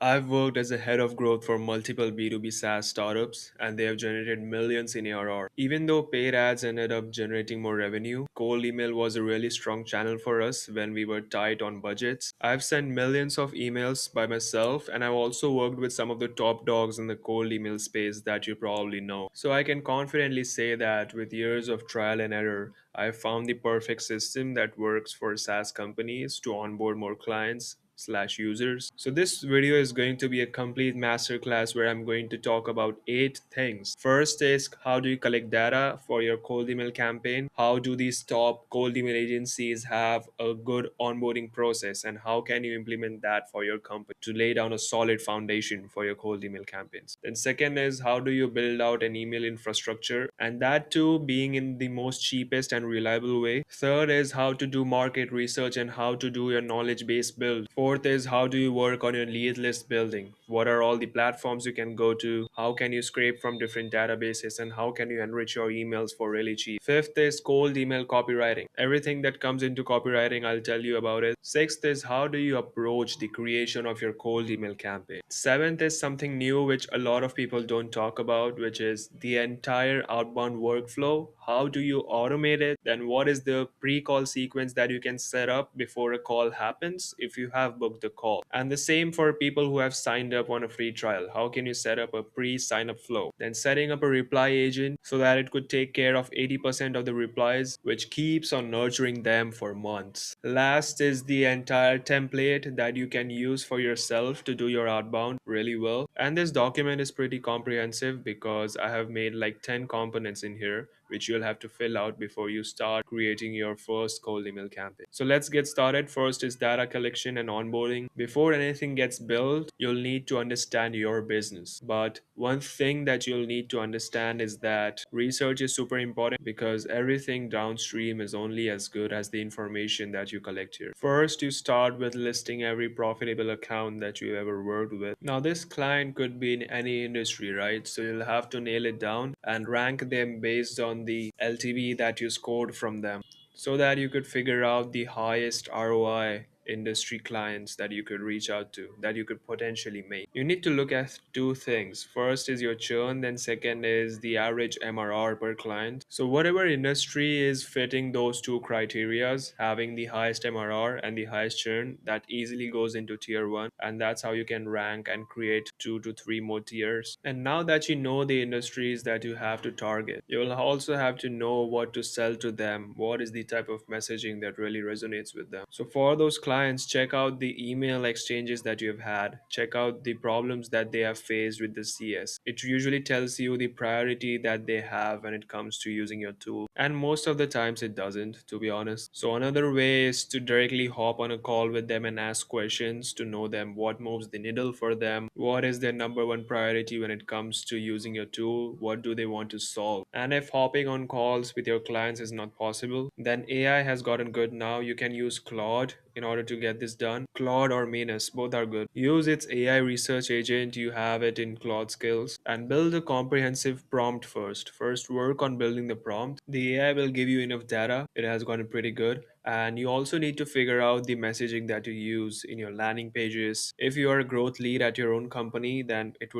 I've worked as a head of growth for multiple B2B SaaS startups, and they have generated millions in ARR. Even though paid ads ended up generating more revenue, cold email was a really strong channel for us when we were tight on budgets. I've sent millions of emails by myself, and I've also worked with some of the top dogs in the cold email space that you probably know. So I can confidently say that with years of trial and error, I found the perfect system that works for SaaS companies to onboard more clients slash users. So this video is going to be a complete masterclass where I'm going to talk about 8 things. First is how do you collect data for your cold email campaign? How do these top cold email agencies have a good onboarding process, and how can you implement that for your company to lay down a solid foundation for your cold email campaigns? Then second is how do you build out an email infrastructure, and that too being in the most cheapest and reliable way. Third is how to do market research and how to do your knowledge base build. Fourth is how do you work on your lead list building? What are all the platforms you can go to? How can you scrape from different databases, and how can you enrich your emails for really cheap? Fifth is cold email copywriting. Everything that comes into copywriting, I'll tell you about it. Sixth is how do you approach the creation of your cold email campaign? Seventh is something new which a lot of people don't talk about, which is the entire outbound workflow. How do you automate it? Then what is the pre-call sequence that you can set up before a call happens if you have booked the call? And the same for people who have signed up on a free trial. How can you set up a pre-sign up flow? Then setting up a reply agent so that it could take care of 80% of the replies, which keeps on nurturing them for months. Last is the entire template that you can use for yourself to do your outbound really well. And this document is pretty comprehensive because I have made like 10 components in here which you'll have to fill out before you start creating your first cold email campaign. So let's get started. First is data collection and onboarding. Before anything gets built, you'll need to understand your business. But one thing that you'll need to understand is that research is super important because everything downstream is only as good as the information that you collect here. First, you start with listing every profitable account that you ever worked with. Now, this client could be in any industry, right? So you'll have to nail it down and rank them based on the LTV that you scored from them so that you could figure out the highest ROI industry clients that you could reach out to, that you could potentially make. You need to look at two things. First is your churn, then second is the average MRR per client. So whatever industry is fitting those two criterias, having the highest MRR and the highest churn, that easily goes into tier 1, and that's how you can rank and create 2 to 3 more tiers. And now that you know the industries that you have to target, you will also have to know what to sell to them, what is the type of messaging that really resonates with them. So for those clients, check out the email exchanges that you've had, check out the problems that they have faced with the CS. It usually tells you the priority that they have when it comes to using your tool, and most of the times it doesn't, to be honest. So another way is to directly hop on a call with them and ask questions to know them, what moves the needle for them, what is their number one priority when it comes to using your tool, what do they want to solve. And if hopping on calls with your clients is not possible, then AI has gotten good now. You can use Claude in order to get this done. Claude or Manus, both are good. Use its AI research agent, you have it in Claude Skills, and build a comprehensive prompt first. First, work on building the prompt. The AI will give you enough data. It has gotten pretty good. And you also need to figure out the messaging that you use in your landing pages. If you are a growth lead at your own company, then it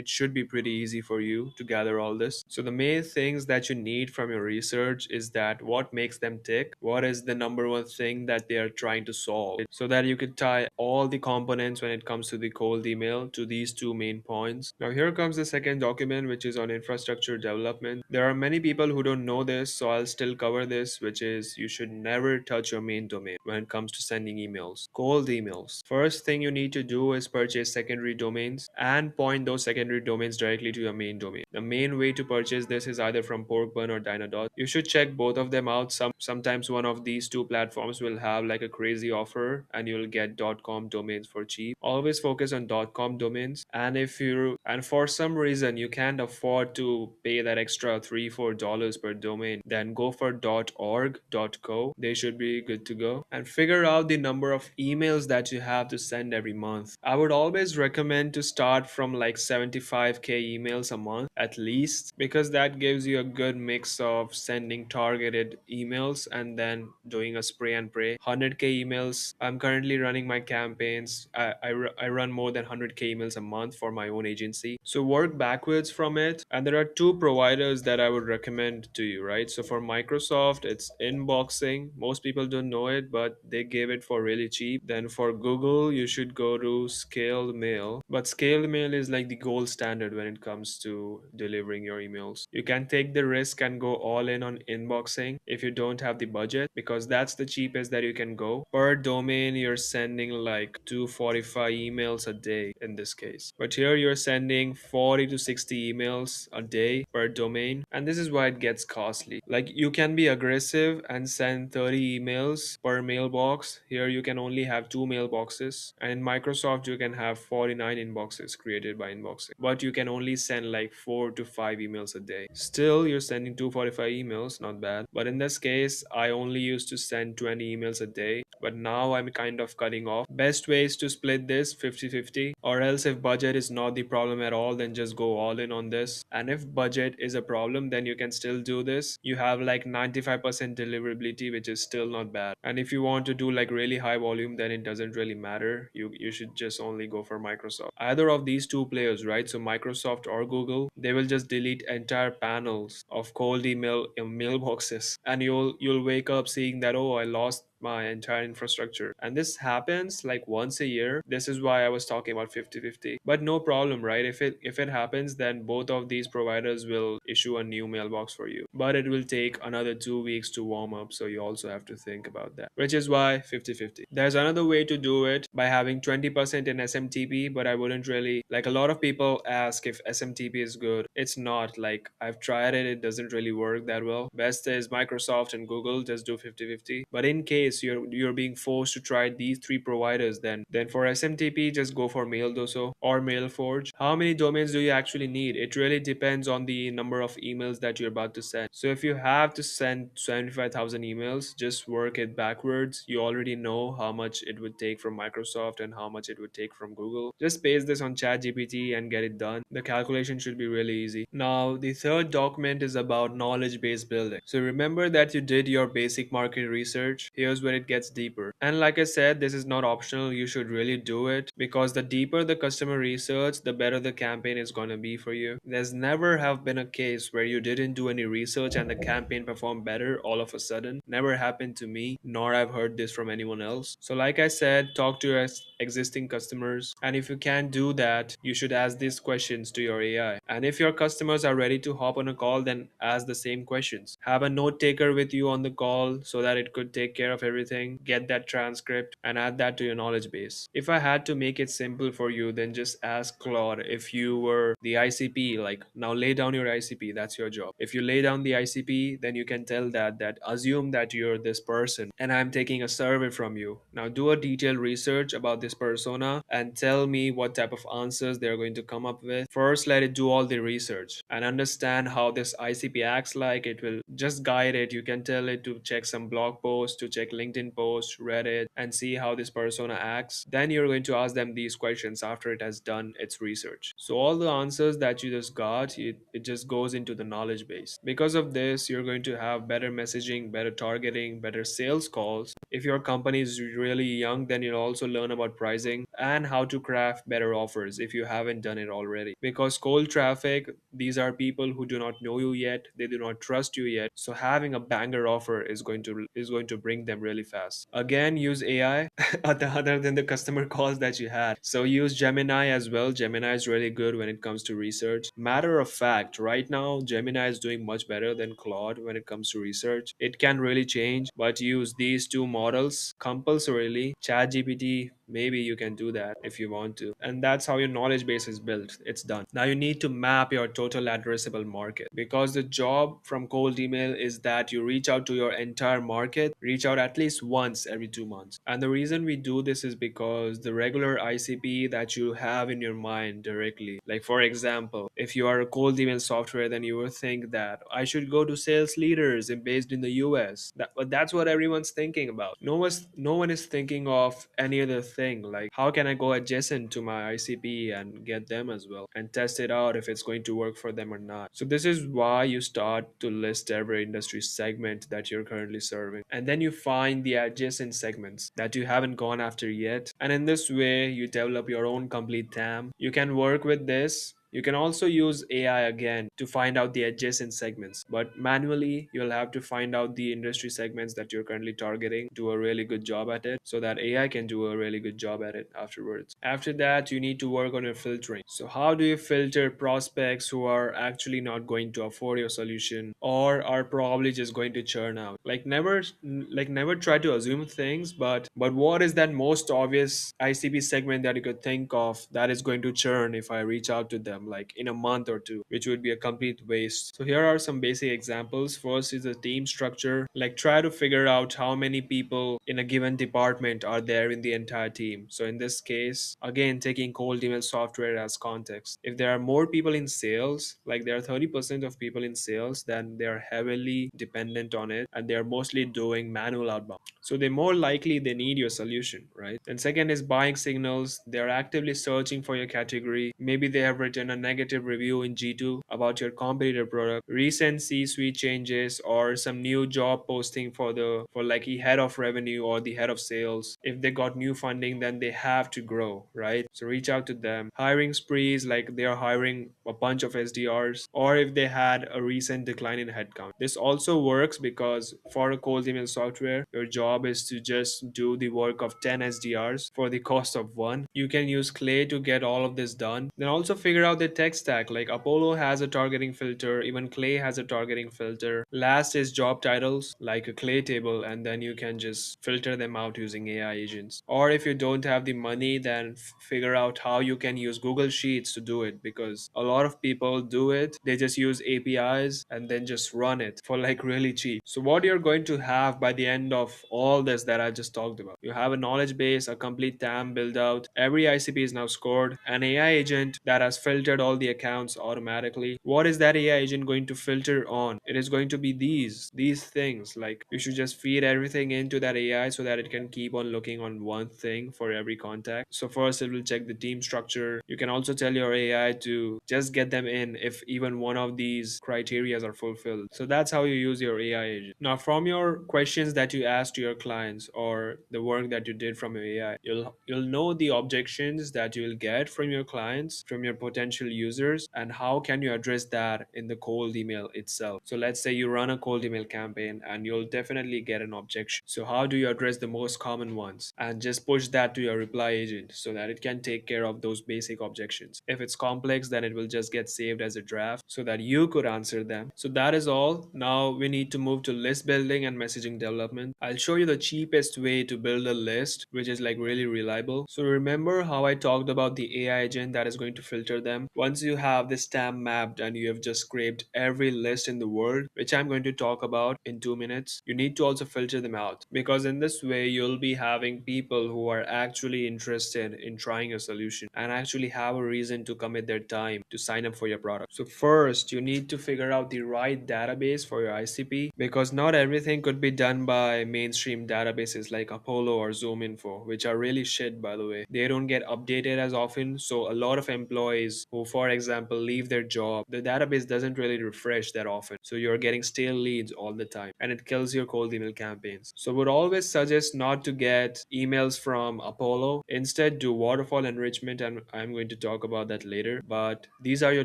should be pretty easy for you to gather all this. So the main things that you need from your research is that what makes them tick, what is the number one thing that they are trying to solve, so that you could tie all the components when it comes to the cold email to these two main points. Now here comes the second document, which is on infrastructure development. There are many people who don't know this, so I'll still cover this, which is you should never touch your main domain when it comes to sending emails. Cold emails. First thing you need to do is purchase secondary domains and point those secondary domains directly to your main domain. The main way to purchase this is either from Porkbun or Dynadot. You should check both of them out. Sometimes one of these two platforms will have like a crazy offer and you'll get .com domains for cheap. Always focus on .com domains, and if you and for some reason you can't afford to pay that extra $3-4 per domain, then go for .org, .co. They should should be good to go. And figure out the number of emails that you have to send every month. I would always recommend to start from like 75k emails a month at least, because that gives you a good mix of sending targeted emails and then doing a spray and pray 100k emails. I'm currently running my campaigns. I run more than 100k emails a month for my own agency. So work backwards from it. And there are two providers that I would recommend to you, right? So for Microsoft, it's inboxing. Most people don't know it, but they gave it for really cheap. Then for Google, you should go to Scaled Mail. But Scaled Mail is like the gold standard when it comes to delivering your emails. You can take the risk and go all in on inboxing if you don't have the budget, because that's the cheapest that you can go. Per domain, you're sending like 245 emails a day in this case. But here you're sending 40 to 60 emails a day per domain. And this is why it gets costly. Like you can be aggressive and send 30 emails per mailbox. Here you can only have two mailboxes. And in Microsoft, you can have 49 inboxes created by inboxing. But you can only send like 4 to 5 emails a day. Still, you're sending 245 emails, not bad. But in this case, I only used to send 20 emails a day. But now I'm kind of cutting off. Best way is to split this 50-50, or else if budget is not the problem at all, then just go all in on this. And if budget is a problem, then you can still do this. You have like 95% deliverability, which is still not bad. And if you want to do like really high volume, then it doesn't really matter. You should just only go for Microsoft. Either of these two players, right? So Microsoft or Google, they will just delete entire panels of cold email mailboxes, and you'll wake up seeing that, oh, I lost my entire infrastructure. And this happens like once a year. This is why I was talking about 50-50. But no problem, right? If it happens, then both of these providers will issue a new mailbox for you. But it will take another 2 weeks to warm up, so you also have to think about that. Which is why 50-50. There's another way to do it by having 20% in SMTP, but I wouldn't really like, a lot of people ask if SMTP is good. It's not. Like I've tried it, it doesn't really work that well. Best is Microsoft and Google, just do 50-50. But in case you're being forced to try these three providers, then for SMTP just go for Maildoso or Mailforge. How many domains do you actually need? It really depends on the number of emails that you're about to send. So if you have to send 75,000 emails, just work it backwards. You already know how much it would take from Microsoft and how much it would take from Google. Just paste this on ChatGPT and get it done. The calculation should be really easy. Now the third document is about knowledge base building. So remember that you did your basic market research. Here's where it gets deeper. And like I said, this is not optional. You should really do it, because the deeper the customer research, the better the campaign is going to be for you. There's never have been a case where you didn't do any research and the campaign performed better all of a sudden. Never happened to me, nor I've heard this from anyone else. So like I said, talk to your existing customers. And if you can't do that, you should ask these questions to your AI. And if your customers are ready to hop on a call, then ask the same questions. Have a note taker with you on the call so that it could take care of everything. Get that transcript and add that to your knowledge base. If I had to make it simple for you, then just ask Claude if you were the ICP, like now lay down your ICP, that's your job. If you lay down the ICP, then you can tell that assume that you're this person and I'm taking a survey from you. Now do a detailed research about this persona and tell me what type of answers they're going to come up with. First, let it do all the research and understand how this ICP acts. Like it will just guide it. You can tell it to check some blog posts, to check LinkedIn posts, Reddit, and see how this persona acts. Then you're going to ask them these questions after it has done its research. So all the answers that you just got, it just goes into the knowledge base. Because of this, you're going to have better messaging, better targeting, better sales calls. If your company is really young, then you'll also learn about pricing and how to craft better offers if you haven't done it already. Because cold traffic, these are people who do not know you yet, they do not trust you yet. So having a banger offer is going to bring them really fast. Again, use AI other than the customer calls that you had. So use Gemini as well. Gemini is really good when it comes to research. Matter of fact, right now Gemini is doing much better than Claude when it comes to research. It can really change, but use these two models compulsorily. ChatGPT maybe you can do that if you want to. And that's how your knowledge base is built. It's done. Now you need to map your total addressable market, because the job from cold email is that you reach out to your entire market, reach out at least once every 2 months. And the reason we do this is because the regular ICP that you have in your mind directly, like for example, if you are a cold email software, then you will think that I should go to sales leaders based in the US. But that's what everyone's thinking about. No one is thinking of any other thing, like how can I go adjacent to my ICP and get them as well and test it out if it's going to work for them or not. So this is why you start to list every industry segment that you're currently serving, and then you find the adjacent segments that you haven't gone after yet, and in this way you develop your own complete TAM. You can work with this. You can also use AI again to find out the adjacent segments, but manually you'll have to find out the industry segments that you're currently targeting, do a really good job at it so that AI can do a really good job at it afterwards. After that, you need to work on your filtering. So how do you filter prospects who are actually not going to afford your solution or are probably just going to churn out? Never try to assume things, but what is that most obvious ICP segment that you could think of that is going to churn if I reach out to them like in a month or two, which would be a complete waste. So here are some basic examples. First is the team structure. Like try to figure out how many people in a given department are there in the entire team. So in this case, again taking cold email software as context, if there are more people in sales, like there are 30% of people in sales, then they are heavily dependent on it and they are mostly doing manual outbound. So they more likely they need your solution, right? And second is buying signals. They're actively searching for your category. Maybe they have written a negative review in G2 about your competitor product, recent C-suite changes, or some new job posting for like the head of revenue or the head of sales. If they got new funding, then they have to grow, right? So reach out to them. Hiring sprees, like they are hiring a bunch of SDRs, or if they had a recent decline in headcount. This also works because for a cold email software, your job is to just do the work of 10 SDRs for the cost of one. You can use Clay to get all of this done. Then also figure out the tech stack. Like Apollo has a targeting filter, even Clay has a targeting filter. Last is job titles, like a Clay table, and then you can just filter them out using AI agents. Or if you don't have the money, then figure out how you can use Google Sheets to do it, because a lot of people do it. They just use APIs and then just run it for like really cheap. So what you're going to have by the end of all this that I just talked about, you have a knowledge base, a complete TAM build out, every ICP is now scored, an AI agent that has filtered all the accounts automatically. What is that AI agent going to filter on? It is going to be these things. Like you should just feed everything into that AI so that it can keep on looking on one thing for every contact. So first it will check the team structure. You can also tell your AI to just get them in if even one of these criteria are fulfilled. So that's how you use your AI agent. Now from your questions that you ask to your clients or the work that you did from your AI, you'll know the objections that you'll get from your clients, from your potential users, and how can you address that in the cold email itself. So let's say you run a cold email campaign and you'll definitely get an objection. So how do you address the most common ones and just push that to your reply agent so that it can take care of those basic objections. If it's complex, then it will just get saved as a draft so that you could answer them. So that is all. Now we need to move to list building and messaging development. I'll show you the cheapest way to build a list, which is like really reliable. So remember how I talked about the AI agent that is going to filter them? Once you have this TAM mapped and you have just scraped every list in the world, which I'm going to talk about in 2 minutes, you need to also filter them out, because in this way you'll be having people who are actually interested in trying your solution and actually have a reason to commit their time to sign up for your product. So first you need to figure out the right database for your ICP, because not everything could be done by mainstream databases like Apollo or ZoomInfo, which are really shit by the way. They don't get updated as often, so a lot of employees who for example leave their job, the database doesn't really refresh that often, so you're getting stale leads all the time and it kills your cold email campaigns. So would always suggest not to get emails from Apollo. Instead do waterfall enrichment, and I'm going to talk about that later. But these are your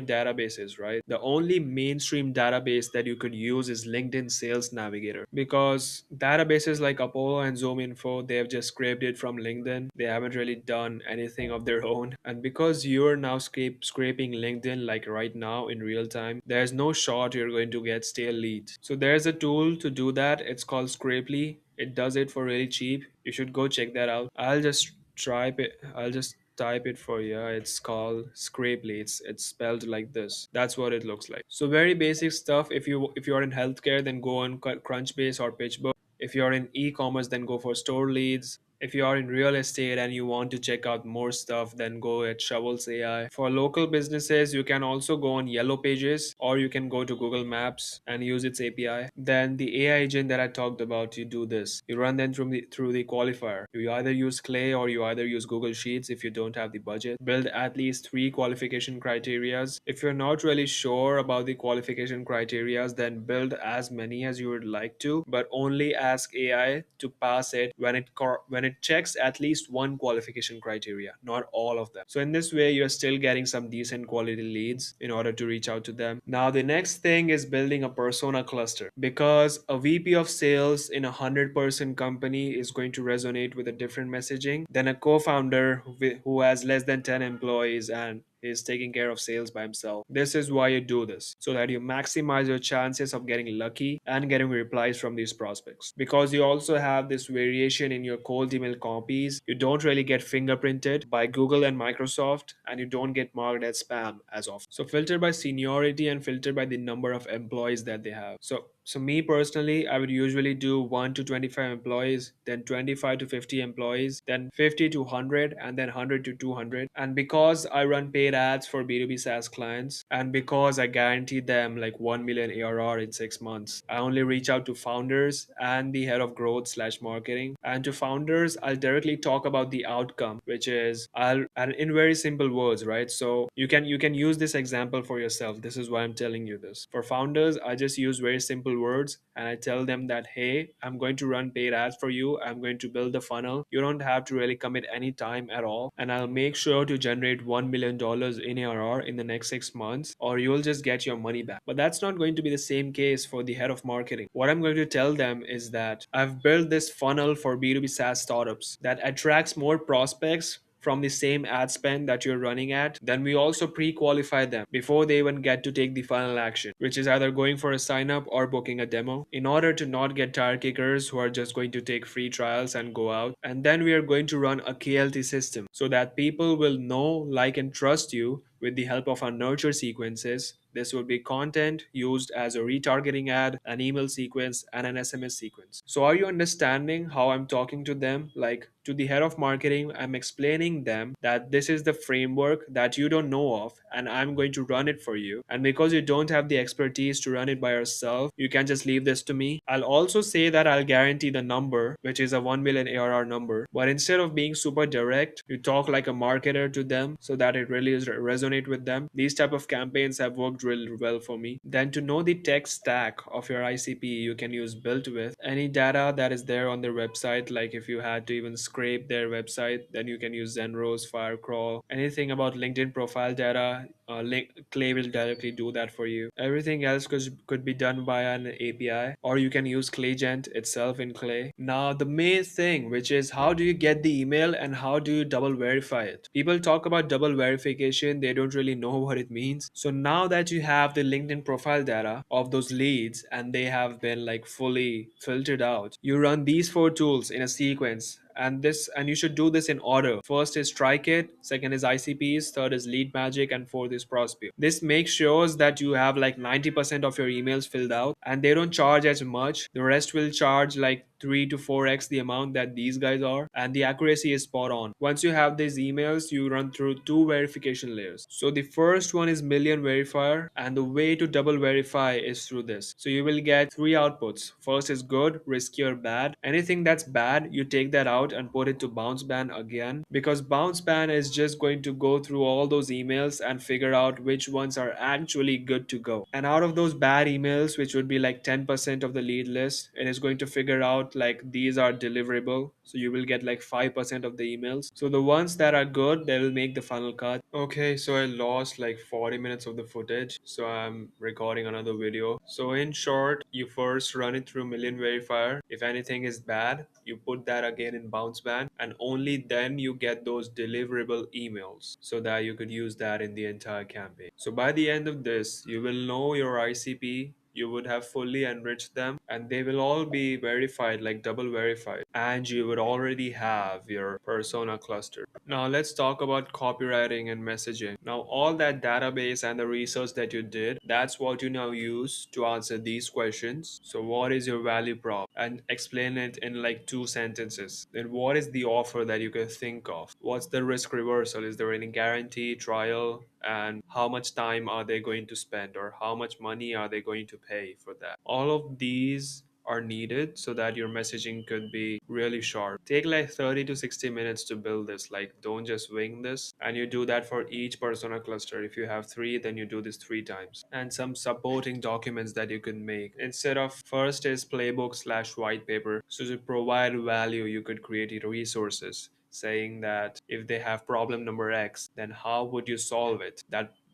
databases, right? The only mainstream database that you could use is LinkedIn Sales Navigator, because databases like Apollo and ZoomInfo, they have just scraped it from LinkedIn. They haven't really done anything of their own. And because you're now scraping LinkedIn like right now in real time, there's no shot you're going to get stale leads. So there's a tool to do that. It's called Scrapely. It does it for really cheap. You should go check that out. I'll just I'll just type it for you. It's called Scrapely. It's spelled like this. That's what it looks like. So very basic stuff. If you're in healthcare, then go on Crunchbase or PitchBook. If you're in e-commerce, then go for store leads. If you are in real estate and you want to check out more stuff, then go at Shovels AI. For local businesses, you can also go on Yellow Pages or you can go to Google Maps and use its API. Then the AI agent that I talked about, you do this. You run them through the qualifier. You either use Clay or you either use Google Sheets if you don't have the budget. Build at least three qualification criterias. If you're not really sure about the qualification criterias, then build as many as you would like to, but only ask AI to pass it when it checks at least one qualification criteria, not all of them. So in this way, you're still getting some decent quality leads in order to reach out to them. Now, the next thing is building a persona cluster, because a VP of sales in a 100-person company is going to resonate with a different messaging than a co-founder who has less than 10 employees and is taking care of sales by himself. This is why you do this, so that you maximize your chances of getting lucky and getting replies from these prospects. Because you also have this variation in your cold email copies, you don't really get fingerprinted by Google and Microsoft, and you don't get marked as spam as often. So filter by seniority and filter by the number of employees that they have. So me personally, I would usually do 1 to 25 employees, then 25 to 50 employees, then 50 to 100, and then 100 to 200. And because I run paid ads for B2B SaaS clients, and because I guarantee them like 1 million ARR in 6 months, I only reach out to founders and the head of growth slash marketing. And to founders, I'll directly talk about the outcome, which is and in very simple words, right? So you can use this example for yourself. This is why I'm telling you this. For founders, I just use very simple words and I tell them that, hey, I'm going to run paid ads for you. I'm going to build the funnel. You don't have to really commit any time at all. And I'll make sure to generate $1 million in ARR in the next 6 months, or you'll just get your money back. But that's not going to be the same case for the head of marketing. What I'm going to tell them is that I've built this funnel for B2B SaaS startups that attracts more prospects from the same ad spend that you're running at. Then we also pre-qualify them before they even get to take the final action, which is either going for a sign up or booking a demo, in order to not get tire kickers who are just going to take free trials and go out. And then we are going to run a KLT system so that people will know, like, and trust you with the help of our nurture sequences. This will be content used as a retargeting ad, an email sequence, and an SMS sequence. So, are you understanding how I'm talking to them? Like, to the head of marketing, I'm explaining them that this is the framework that you don't know of, and I'm going to run it for you. And because you don't have the expertise to run it by yourself, you can just leave this to me. I'll also say that I'll guarantee the number, which is a 1 million ARR number. But instead of being super direct, you talk like a marketer to them so that it really resonate with them. These type of campaigns have worked really well for me. Then to know the tech stack of your ICP, you can use built with any data that is there on their website. Like if you had to even scrape their website, then you can use Zenrose, Firecrawl, anything about LinkedIn profile data. Clay will directly do that for you. Everything else could be done by an API, or you can use ClayGent itself in Clay. Now, the main thing, which is how do you get the email and how do you double verify it? People talk about double verification, they don't really know what it means. So now that you have the LinkedIn profile data of those leads and they have been like fully filtered out, you run these four tools in a sequence, and you should do this in order. First is TryKit, second is ICPs, third is Lead Magic, and fourth is Prospeo. This makes sure that you have like 90% of your emails filled out and they don't charge as much. The rest will charge like 3 to 4x the amount that these guys are, and the accuracy is spot on. Once you have these emails, you run through two verification layers. So the first one is million verifier, and the way to double verify is through this. So you will get three outputs. First is good, risky, or bad. Anything that's bad, you take that out and put it to bounce ban again, because bounce ban is just going to go through all those emails and figure out which ones are actually good to go. And out of those bad emails, which would be like 10% of the lead list, it is going to figure out like these are deliverable. So you will get like 5% of the emails. So the ones that are good, they will make the final cut. Okay, so I lost like 40 minutes of the footage, so I'm recording another video. So in short, you first run it through million verifier. If anything is bad, you put that again in bounce ban, and only then you get those deliverable emails so that you could use that in the entire campaign. So by the end of this, you will know your ICP, you would have fully enriched them and they will all be verified, like double verified. And you would already have your persona cluster. Now let's talk about copywriting and messaging. Now all that database and the research that you did, that's what you now use to answer these questions. So what is your value prop? And explain it in like two sentences. Then what is the offer that you can think of? What's the risk reversal? Is there any guarantee, trial? And how much time are they going to spend, or how much money are they going to pay for that? All of these are needed so that your messaging could be really sharp. Take like 30 to 60 minutes to build this. Like, don't just wing this. And you do that for each persona cluster. If you have three, then you do this 3 times. And some supporting documents that you can make. Instead of first is playbook slash white paper. So to provide value, you could create resources saying that if they have problem number X, then how would you solve it?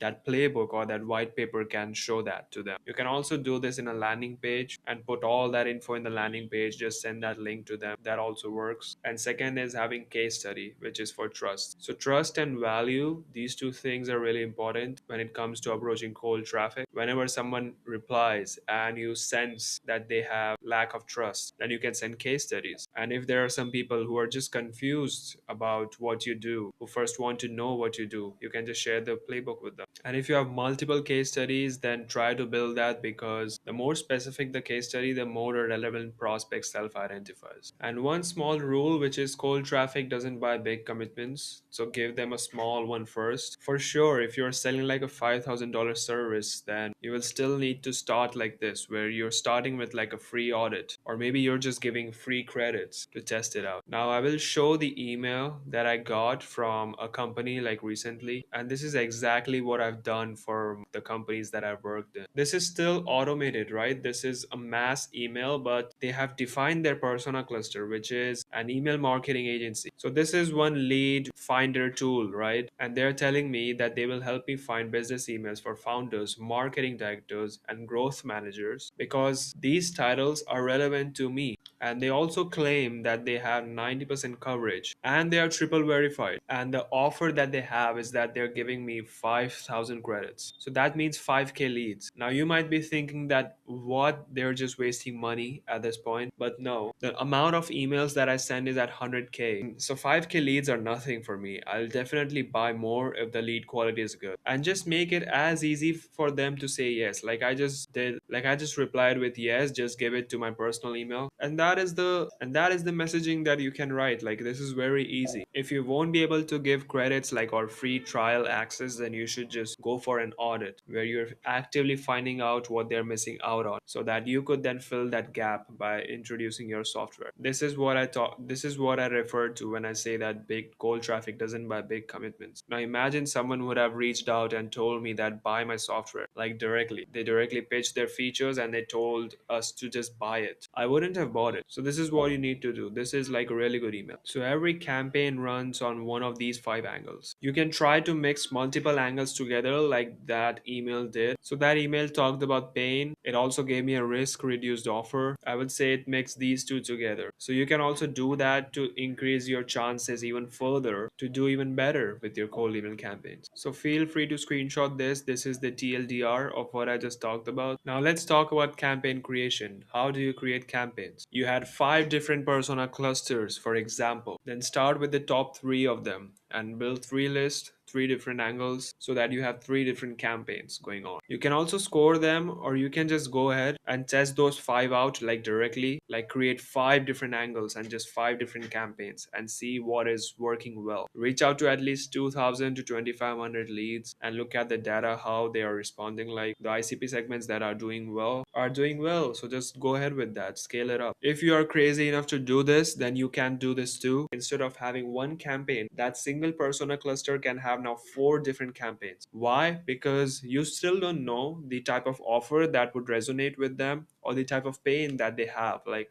That playbook or that white paper can show that to them. You can also do this in a landing page and put all that info in the landing page, just send that link to them. That also works. And second is having case study, which is for trust. So trust and value, these two things are really important when it comes to approaching cold traffic. Whenever someone replies and you sense that they have lack of trust, then you can send case studies. And if there are some people who are just confused about what you do, who first want to know what you do, you can just share the playbook with them. And if you have multiple case studies, then try to build that, because the more specific the case study, the more a relevant prospect self identifies. And one small rule, which is cold traffic doesn't buy big commitments, so give them a small one first. For sure, if you're selling like a $5,000 service, then you will still need to start like this, where you're starting with like a free audit, or maybe you're just giving free credits to test it out. Now, I will show the email that I got from a company like recently, and this is exactly what I've done for the companies that I've worked in. This is still automated, right? This is a mass email, but they have defined their persona cluster, which is an email marketing agency. So this is one lead finder tool, right? And they're telling me that they will help me find business emails for founders, marketing directors, and growth managers, because these titles are relevant to me. And they also claim that they have 90% coverage and they are triple verified. And the offer that they have is that they're giving me 5,000 credits. So that means 5K leads. Now you might be thinking that what, they're just wasting money at this point. But no, the amount of emails that I send is at 100K. So 5K leads are nothing for me. I'll definitely buy more if the lead quality is good. And just make it as easy for them to say yes. Like I just did, like I just replied with yes, just give it to my personal email. And that is the messaging that you can write. Like this is very easy. If you won't be able to give credits like or free trial access, then you should just go for an audit where you're actively finding out what they're missing out on, so that you could then fill that gap by introducing your software. This is what I refer to when I say that big cold traffic doesn't buy big commitments. Now imagine someone would have reached out and told me that buy my software, like directly. They directly pitched their features and they told us to just buy it. I wouldn't have bought it. So this is what you need to do. This is like a really good email. So every campaign runs on one of these 5 angles. You can try to mix multiple angles together like that email did. So that email talked about pain. It also gave me a risk reduced offer. I would say it mixed these two together. So you can also do that to increase your chances even further to do even better with your cold email campaigns. So feel free to screenshot this. This is the TLDR of what I just talked about. Now let's talk about campaign creation. How do you create campaigns? You had 5 different persona clusters, for example. Then start with the top 3 of them and build 3 lists, 3 different angles, so that you have 3 different campaigns going on. You can also score them, or you can just go ahead and test those 5 out like directly, like create 5 different angles and just 5 different campaigns and see what is working well. Reach out to at least 2,000 to 2,500 leads and look at the data, how they are responding. Like the ICP segments that are doing well are doing well. So just go ahead with that, scale it up. If you are crazy enough to do this, then you can do this too. Instead of having one campaign, that single persona cluster can have now 4 different campaigns. Why? Because you still don't know the type of offer that would resonate with them or the type of pain that they have. Like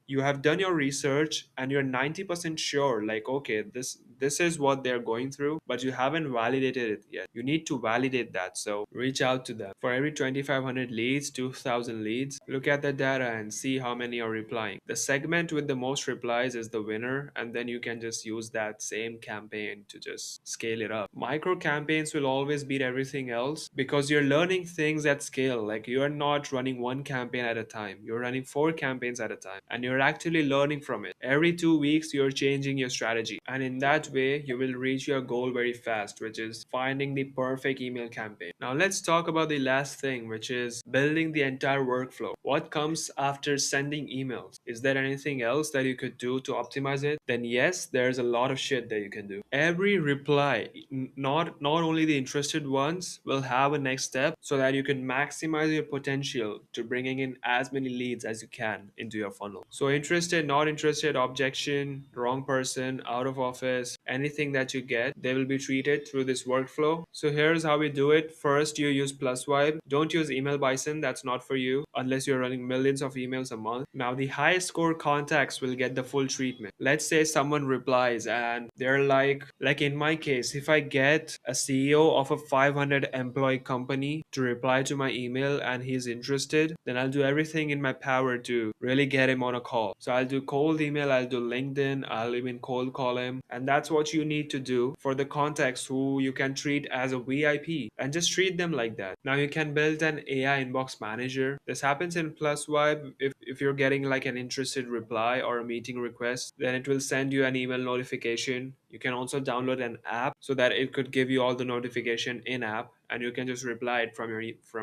you have done your research and you're 90% sure, like, okay, this is what they're going through, but you haven't validated it yet. You need to validate that. So reach out to them. For every 2,500 leads, 2,000 leads, look at the data and see how many are replying. The segment with the most replies is the winner, and then you can just use that same campaign to just scale it up. Micro campaigns will always beat everything else because you're learning things at scale. Like, you're not running one campaign at a time, you're running four campaigns at a time, and you're actually learning from it. Every 2 weeks, you're changing your strategy, and in that way, you will reach your goal very fast, which is finding the perfect email campaign. Now, let's talk about the last thing, which is building the entire workflow. What comes after sending emails? Is there anything else that you could do to optimize it? Then yes, there's a lot of shit that you can do. Every reply, not only the interested ones, will have a next step so that you can maximize your potential to bringing in as many leads as you can into your funnel. So interested, not interested, objection, wrong person, out of office, anything that you get, they will be treated through this workflow. So here's how we do it. First, you use plus vibe. Don't use email bison, that's not for you unless you're running millions of emails a month. Now, the highest score contacts will get the full treatment. Let's say someone replies and they're like in my case, if I get a CEO of a 500 employee company to reply to my email and he's interested, then I'll do everything in my power to really get him on a call. So I'll do cold email, I'll do LinkedIn, I'll even cold call him. And that's what you need to do for the contacts who you can treat as a VIP, and just treat them like that. Now, you can build an AI inbox manager. This happens in Plus Vibe. If you're getting like an interested reply or a meeting request, then it will send you an email notification. You can also download an app so that it could give you all the notification in app, and you can just reply it from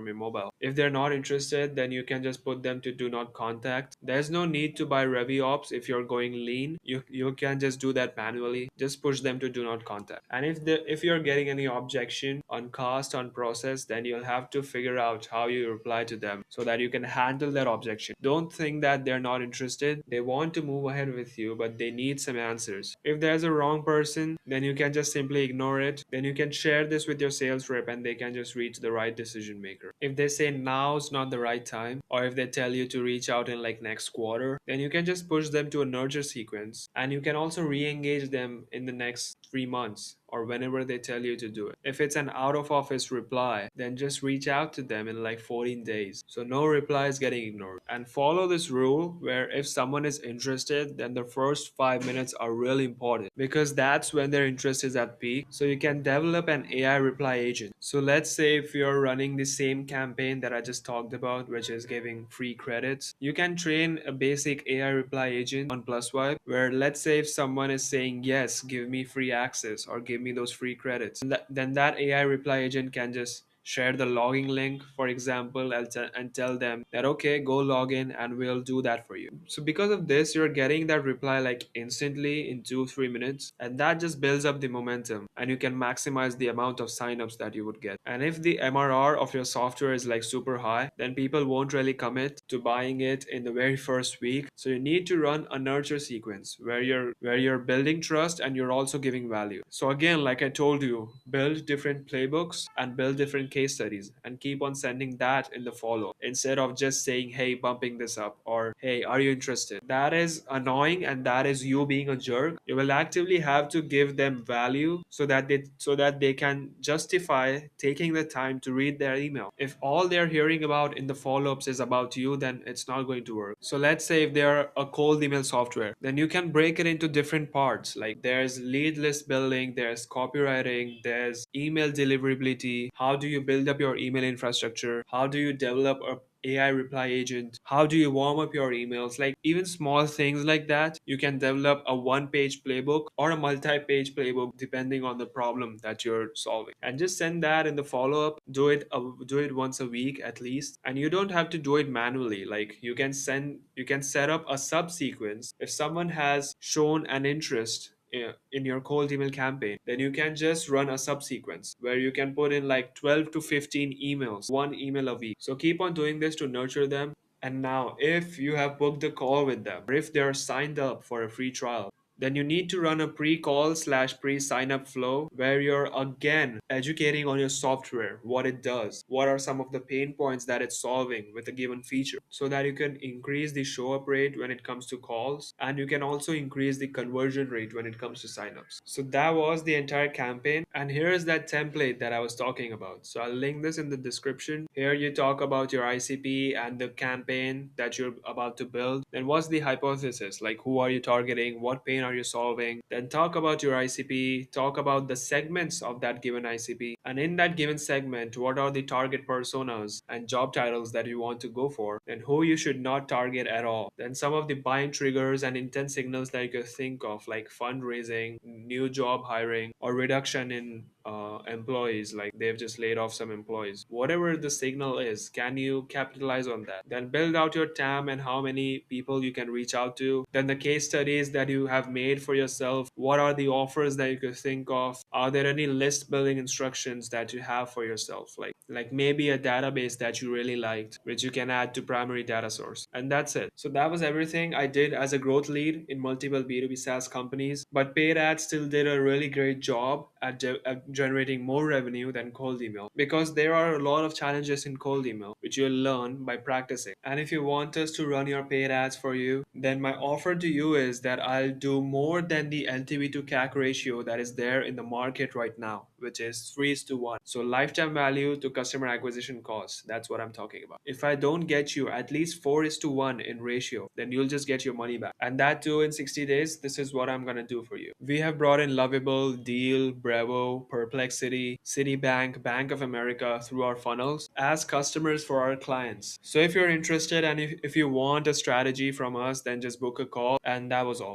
your mobile. If they're not interested, then you can just put them to do not contact. There's no need to buy ReviOps if you're going lean. You can just do that manually. Just push them to do not contact. And if you're getting any objection on cost, on process, then you'll have to figure out how you reply to them so that you can handle that objection. Don't think that they're not interested. They want to move ahead with you, but they need some answers. If there's a wrong person, then you can just simply ignore it. Then you can share this with your sales rep and they can just reach the right decision maker. If they say now's not the right time, or if they tell you to reach out in like next quarter, then you can just push them to a nurture sequence, and you can also re-engage them in the next 3 months or whenever they tell you to do it. If it's an out of office reply, then just reach out to them in like 14 days. So no reply is getting ignored. And follow this rule where if someone is interested, then the first 5 minutes are really important because that's when their interest is at peak. So you can develop an AI reply agent. So let's say if you're running the same campaign that I just talked about, which is giving free credits, you can train a basic AI reply agent on Plusvibe where, let's say if someone is saying yes, give me free access or give me those free credits, then that AI reply agent can just share the logging link, for example, and tell them that okay, go log in and we'll do that for you. So because of this, you're getting that reply like instantly in 2-3 minutes, and that just builds up the momentum and you can maximize the amount of signups that you would get. And if the MRR of your software is like super high, then people won't really commit to buying it in the very first week. So you need to run a nurture sequence where you're building trust and you're also giving value. So again, like I told you, build different playbooks and build different case studies and keep on sending that in the follow instead of just saying, hey, bumping this up, or hey, are you interested? That is annoying and that is you being a jerk. You will actively have to give them value so that they can justify taking the time to read their email. If all they're hearing about in the follow-ups is about you, then it's not going to work. So let's say if they're a cold email software, then you can break it into different parts. Like there's lead list building, there's copywriting, there's email deliverability. How do you build up your email infrastructure? How do you develop a AI reply agent? How do you warm up your emails? Like even small things like that, you can develop a one-page playbook or a multi-page playbook depending on the problem that you're solving. And just send that in the follow-up. Do it once a week at least. And you don't have to do it manually. Like you can set up a subsequence. If someone has shown an interest in your cold email campaign, then you can just run a subsequence where you can put in like 12 to 15 emails, one email a week. So keep on doing this to nurture them. And now, if you have booked a call with them, or if they're signed up for a free trial, Then you need to run a pre-call slash pre-sign up flow where you're again educating on your software, what it does, what are some of the pain points that it's solving with a given feature, so that you can increase the show up rate when it comes to calls, and you can also increase the conversion rate when it comes to signups. So that was the entire campaign. And here's that template that I was talking about. So I'll link this in the description. Here you talk about your ICP and the campaign that you're about to build. Then what's the hypothesis? Like, who are you targeting? What pain are you solving? Then talk about your ICP, talk about the segments of that given ICP. And in that given segment, what are the target personas and job titles that you want to go for, and who you should not target at all. Then some of the buying triggers and intent signals that you could think of, like fundraising, new job hiring, or reduction in employees, like they've just laid off some employees. Whatever the signal is, can you capitalize on that? Then build out your TAM and how many people you can reach out to. Then the case studies that you have made for yourself. What are the offers that you could think of? Are there any list building instructions that you have for yourself? Like maybe a database that you really liked, which you can add to primary data source. And that's it. So that was everything I did as a growth lead in multiple B2B SaaS companies. But paid ads still did a really great job at generating more revenue than cold email, because there are a lot of challenges in cold email, which you'll learn by practicing. And if you want us to run your paid ads for you, then my offer to you is that I'll do more than the LTV to CAC ratio that is there in the market right now, which is 3:1. So lifetime value to customer acquisition cost. That's what I'm talking about. If I don't get you at least 4:1 in ratio, then you'll just get your money back. And that too in 60 days, this is what I'm gonna do for you. We have brought in Lovable, Deal, Bravo, Perplexity, Citibank, Bank of America through our funnels as customers for our clients. So if you're interested and if you want a strategy from us, then just book a call, and that was all.